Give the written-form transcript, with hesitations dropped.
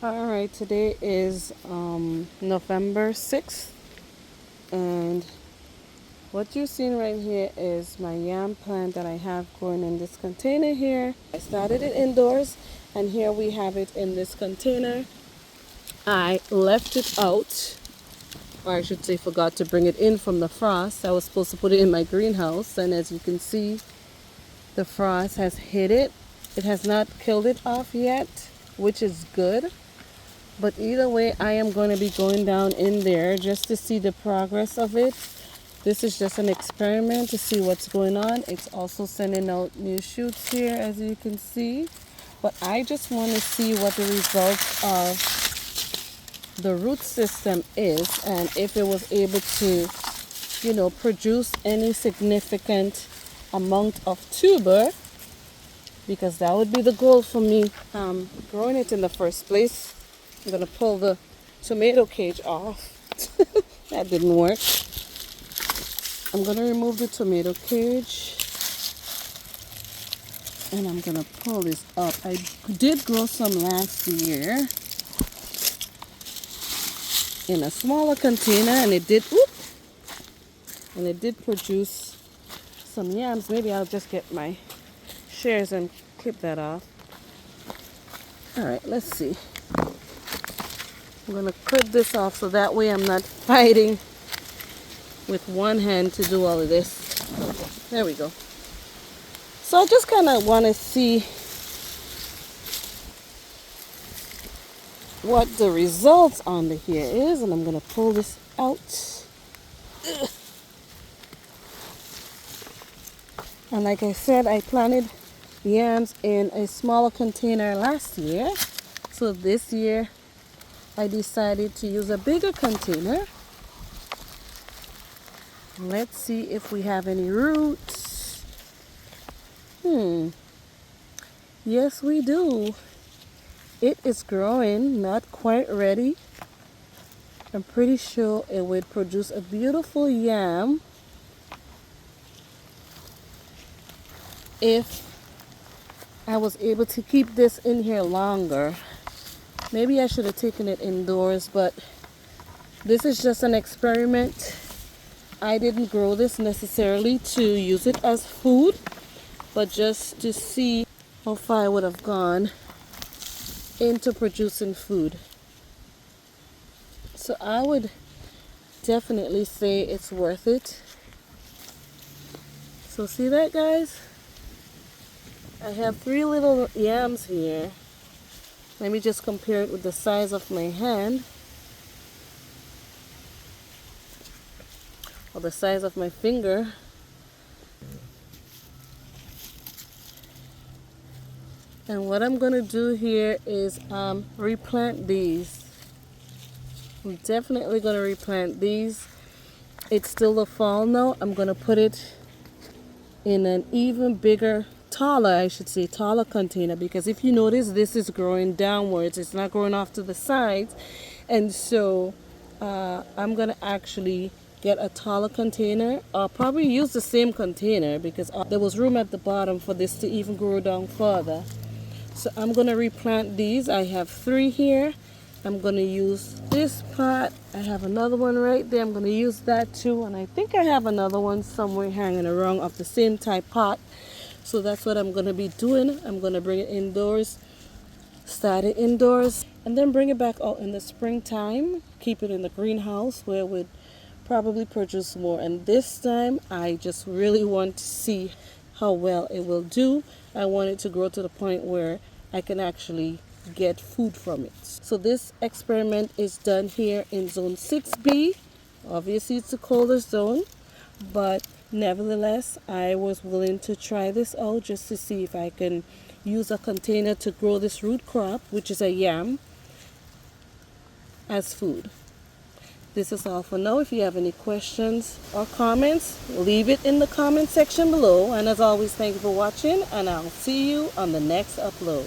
Alright, today is November 6th, and what you're seeing right here is my yam plant that I have growing in this container here. I started it indoors, and here we have it in this container. I left it out, or I should say forgot to bring it in from the frost. I was supposed to put it in my greenhouse, and as you can see, the frost has hit it. It has not killed it off yet, which is good. But either way, I am going to be going down in there just to see the progress of it. This is just an experiment to see what's going on. It's also sending out new shoots here, as you can see. But I just want to see what the results of the root system is, and if it was able to, produce any significant amount of tuber, because that would be the goal for me growing it in the first place. I'm going to pull the tomato cage off. That didn't work. I'm going to remove the tomato cage. And I'm going to pull this up. I did grow some last year in a smaller container, and it did produce some yams. Maybe I'll just get my shears and clip that off. Alright, let's see. I'm going to clip this off so that way I'm not fighting with one hand to do all of this. Okay, there we go. So I just kind of want to see what the results on the here is, and I'm going to pull this out. Ugh. And like I said, I planted yams in a smaller container last year. So this year I decided to use a bigger container. Let's see if we have any roots. Yes, we do. It is growing, not quite ready. I'm pretty sure it would produce a beautiful yam if I was able to keep this in here longer. Maybe I should have taken it indoors, but this is just an experiment. I didn't grow this necessarily to use it as food, but just to see how far I would have gone into producing food. So I would definitely say it's worth it. So see that, guys? I have 3 little yams here. Let me just compare it with the size of my hand, or the size of my finger. And what I'm going to do here is replant these. I'm definitely going to replant these. It's still the fall now. I'm going to put it in an even bigger, taller container, because if you notice, this is growing downwards. It's not growing off to the sides. And so I'm going to actually get a taller container. I'll probably use the same container because there was room at the bottom for this to even grow down further. So I'm going to replant these. I have 3 here. I'm going to use this pot. I have another one right there. I'm going to use that too. And I think I have another one somewhere hanging around of the same type pot. So that's what I'm going to be doing. I'm going to bring it indoors, start it indoors, and then bring it back out in the springtime. Keep it in the greenhouse where it would probably produce more. And this time I just really want to see how well it will do. I want it to grow to the point where I can actually get food from it. So this experiment is done here in zone 6B. Obviously it's the coldest zone, but nevertheless I was willing to try this out just to see if I can use a container to grow this root crop, which is a yam, as food. This is all for now. If you have any questions or comments, leave it in the comment section below. And as always, thank you for watching, and I'll see you on the next upload.